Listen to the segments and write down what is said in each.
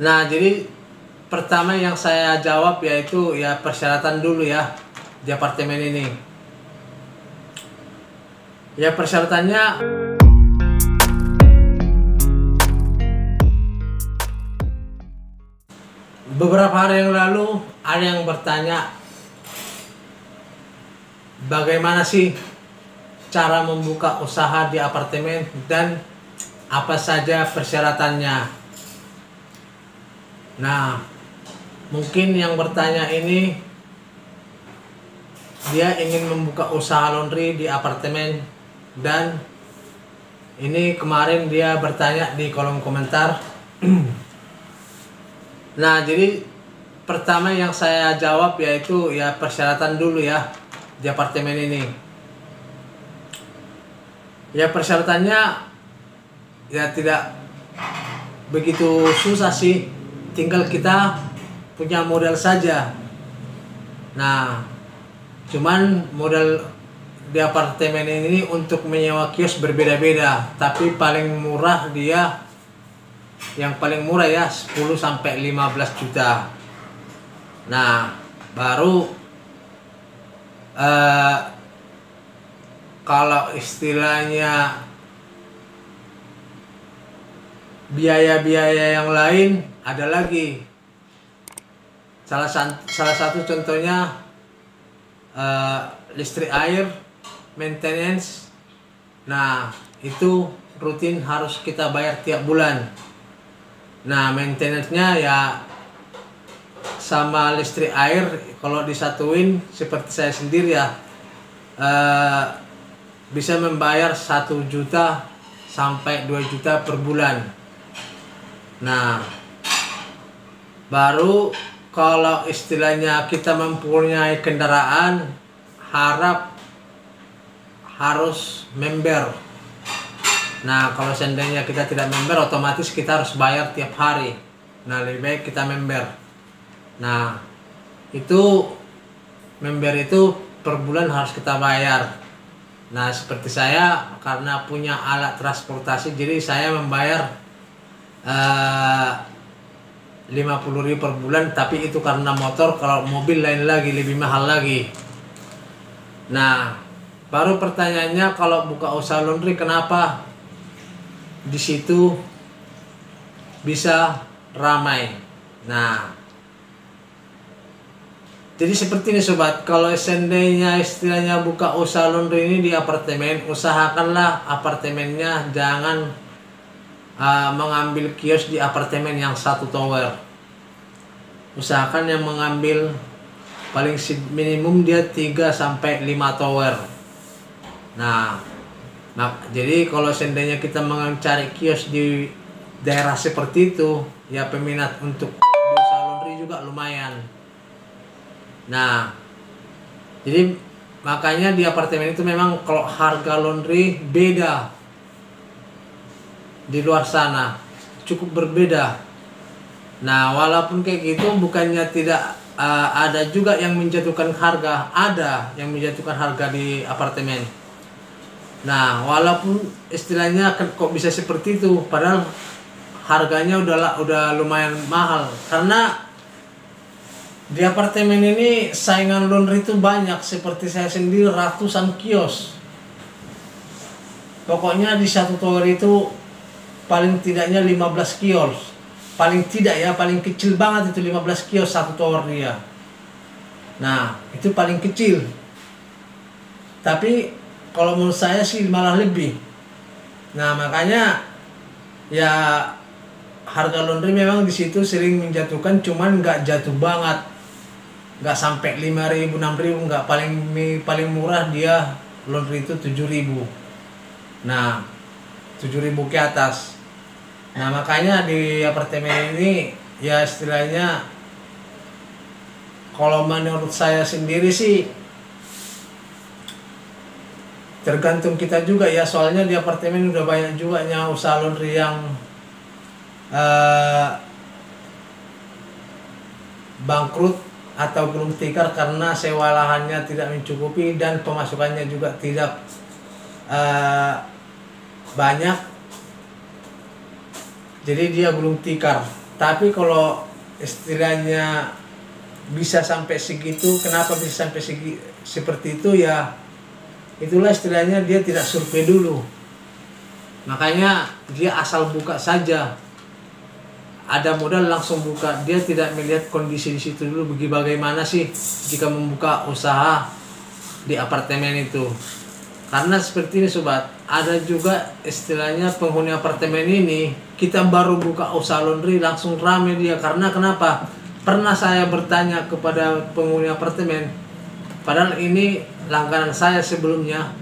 Nah, jadi pertama yang saya jawab yaitu ya persyaratan dulu ya di apartemen ini. Ya persyaratannya beberapa hari yang lalu ada yang bertanya bagaimana sih cara membuka usaha di apartemen dan apa saja persyaratannya. Nah, mungkin yang bertanya ini dia ingin membuka usaha laundry di apartemen dan ini kemarin dia bertanya di kolom komentar. Nah, jadi pertama yang saya jawab yaitu ya persyaratan dulu ya di apartemen ini. Ya persyaratannya ya tidak begitu susah sih, tinggal kita punya modal saja. Nah, cuman modal di apartemen ini untuk menyewa kios berbeda-beda, tapi paling murah dia, yang paling murah ya 10 sampai 15 juta. Nah, baru kalau istilahnya biaya-biaya yang lain ada lagi. Salah satu contohnya listrik air, maintenance. Nah, itu rutin harus kita bayar tiap bulan. Nah, maintenance-nya ya sama listrik air kalau disatuin seperti saya sendiri ya bisa membayar 1 juta sampai 2 juta per bulan. Nah, baru kalau istilahnya kita mempunyai kendaraan harus member. Nah, kalau seandainya kita tidak member, otomatis kita harus bayar tiap hari. Nah, lebih baik kita member. Nah, itu member itu per bulan harus kita bayar. Nah, seperti saya karena punya alat transportasi, jadi saya membayar 50.000 per bulan, tapi itu karena motor. Kalau mobil lain lagi, lebih mahal lagi. Nah, baru pertanyaannya kalau buka usaha laundry kenapa di situ bisa ramai. Nah, jadi seperti ini sobat, kalau seandainya istilahnya buka usaha laundry ini di apartemen, usahakanlah apartemennya jangan mengambil kios di apartemen yang 1 tower. Usahakan yang mengambil paling minimum dia 3 sampai 5 tower. Nah, jadi kalau seandainya kita mencari kios di daerah seperti itu, ya peminat untuk usaha laundry juga lumayan. Nah, jadi makanya di apartemen itu memang kalau harga laundry beda di luar sana, cukup berbeda. Nah, walaupun kayak gitu bukannya tidak ada juga yang menjatuhkan harga, ada yang menjatuhkan harga di apartemen. Nah, walaupun istilahnya kok bisa seperti itu, padahal harganya udah lumayan mahal karena di apartemen ini saingan laundry itu banyak. Seperti saya sendiri ratusan kios. Pokoknya di 1 tower itu paling tidaknya 15 kios. Paling tidak ya, paling kecil banget itu 15 kios 1 tower dia. Nah, itu paling kecil. Tapi kalau menurut saya sih malah lebih. Nah, makanya ya harga laundry memang di situ sering menjatuhkan, cuman nggak jatuh banget. Nggak sampai 5.000, 6.000, nggak. Paling murah dia laundry itu 7.000. Nah, 7.000 ke atas. Nah, makanya di apartemen ini ya istilahnya kalau menurut saya sendiri sih tergantung kita juga ya, soalnya di apartemen udah banyak juga usaha laundry yang bangkrut atau belum tikar karena sewa lahannya tidak mencukupi dan pemasukannya juga tidak banyak. Jadi dia belum tikar. Tapi kalau istilahnya bisa sampai segitu, kenapa bisa sampai seperti itu ya, itulah istilahnya dia tidak survei dulu. Makanya dia asal buka saja, ada modal langsung buka, dia tidak melihat kondisi di situ dulu bagaimana sih jika membuka usaha di apartemen itu. Karena seperti ini sobat, ada juga istilahnya penghuni apartemen ini, kita baru buka usaha laundry langsung rame dia. Karena kenapa? Pernah saya bertanya kepada penghuni apartemen, padahal ini langganan saya sebelumnya,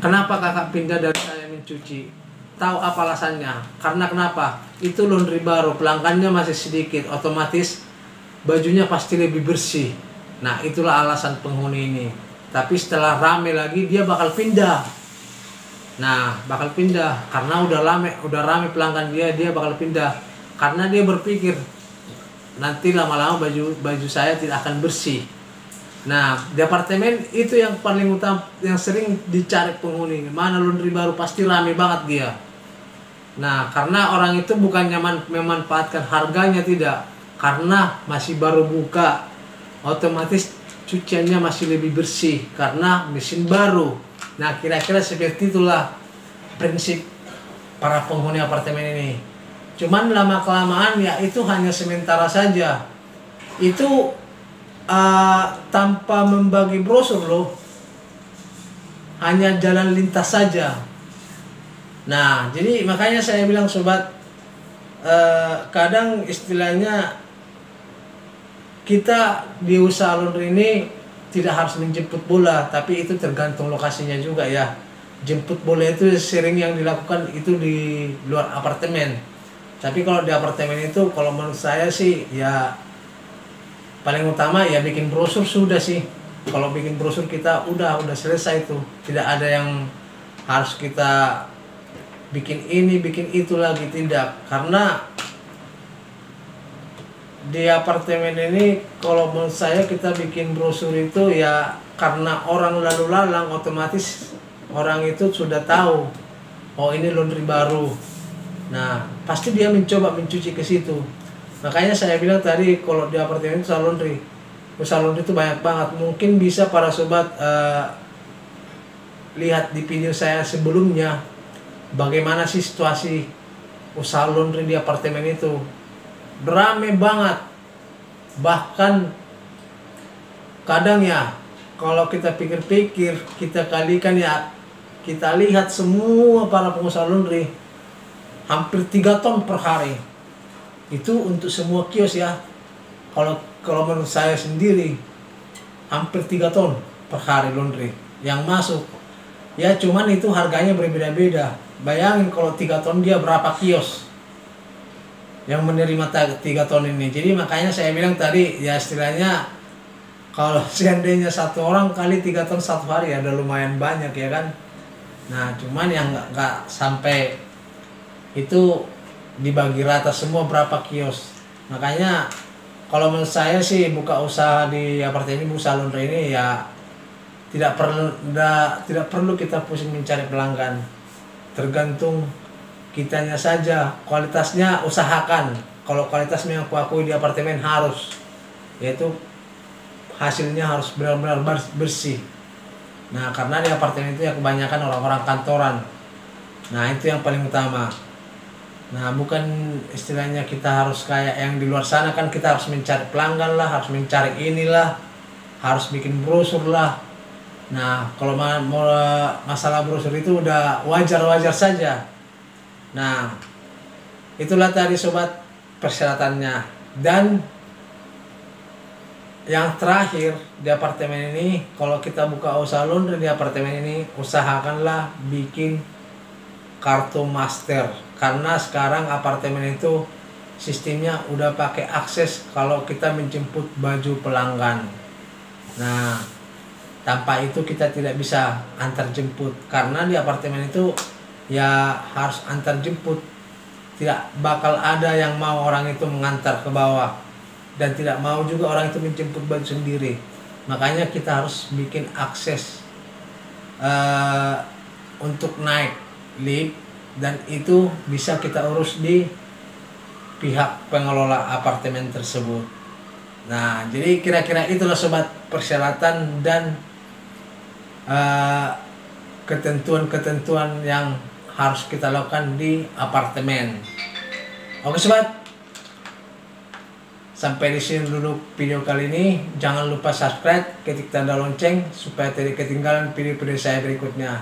kenapa kakak pindah dari saya mencuci? Tahu apa alasannya? Karena kenapa? Itu laundry baru, pelanggannya masih sedikit, otomatis bajunya pasti lebih bersih. Nah, itulah alasan penghuni ini. Tapi setelah rame lagi dia bakal pindah. Nah, bakal pindah karena udah rame pelanggan dia bakal pindah. Karena dia berpikir nanti lama-lama baju saya tidak akan bersih. Nah, di apartemen itu yang paling utama, yang sering dicari penghuni. Mana laundry baru pasti rame banget dia. Nah, karena orang itu bukannya memanfaatkan harganya, tidak. Karena masih baru buka, otomatis cuciannya masih lebih bersih karena mesin baru. Nah, kira-kira seperti itulah prinsip para penghuni apartemen ini. Cuman lama-kelamaan ya itu hanya sementara saja. Itu tanpa membagi brosur loh, hanya jalan lintas saja. Nah, jadi makanya saya bilang sobat, kadang istilahnya kita di usaha laundry ini tidak harus menjemput bola, tapi itu tergantung lokasinya juga ya. Jemput bola itu sering yang dilakukan itu di luar apartemen. Tapi kalau di apartemen itu, kalau menurut saya sih ya paling utama ya bikin brosur sudah sih. Kalau bikin brosur kita udah selesai tuh. Tidak ada yang harus kita bikin ini, bikin itu lagi, tidak. Karena di apartemen ini kalau menurut saya kita bikin brosur itu ya karena orang lalu lalang, otomatis orang itu sudah tahu, oh ini laundry baru. Nah, pasti dia mencoba mencuci ke situ. Makanya saya bilang tadi kalau di apartemen itu usaha laundry itu banyak banget. Mungkin bisa para sobat lihat di video saya sebelumnya bagaimana sih situasi usaha laundry di apartemen itu. Rame banget. Bahkan kadang ya kalau kita pikir-pikir, kita kalikan ya, kita lihat semua para pengusaha laundry hampir 3 ton per hari. Itu untuk semua kios ya. Kalau menurut saya sendiri hampir 3 ton per hari laundry yang masuk. Ya cuman itu harganya berbeda-beda. Bayangin kalau 3 ton dia berapa kios yang menerima 3 ton ini. Jadi makanya saya bilang tadi ya istilahnya kalau seandainya satu orang kali 3 ton satu hari ya udah lumayan banyak ya kan. Nah cuman yang nggak sampai itu dibagi rata semua berapa kios. Makanya kalau menurut saya sih buka usaha di apartemen ini, usaha laundry ini ya tidak perlu kita pusing mencari pelanggan. Tergantung kitanya saja, kualitasnya usahakan. Kalau kualitasnya yang aku akui di apartemen harus, yaitu hasilnya harus benar-benar bersih. Nah karena di apartemen itu ya kebanyakan orang-orang kantoran. Nah itu yang paling utama. Nah bukan istilahnya kita harus kayak yang di luar sana kan, kita harus mencari pelanggan lah, harus mencari inilah, harus bikin brosur lah. Nah kalau masalah brosur itu udah wajar-wajar saja. Nah itulah tadi sobat persyaratannya. Dan yang terakhir di apartemen ini, kalau kita buka usaha laundry di apartemen ini, usahakanlah bikin kartu master. Karena sekarang apartemen itu sistemnya udah pakai akses kalau kita menjemput baju pelanggan. Nah tanpa itu kita tidak bisa antar jemput, karena di apartemen itu ya harus antar jemput. Tidak bakal ada yang mau orang itu mengantar ke bawah, dan tidak mau juga orang itu menjemput baju sendiri. Makanya kita harus bikin akses untuk naik lift, dan itu bisa kita urus di pihak pengelola apartemen tersebut. Nah, jadi kira-kira itulah sobat persyaratan dan ketentuan-ketentuan yang harus kita lakukan di apartemen. Oke sobat, sampai di sini dulu video kali ini. Jangan lupa subscribe, ketik tanda lonceng supaya tidak ketinggalan video-video saya berikutnya.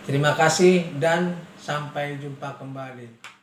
Terima kasih dan sampai jumpa kembali.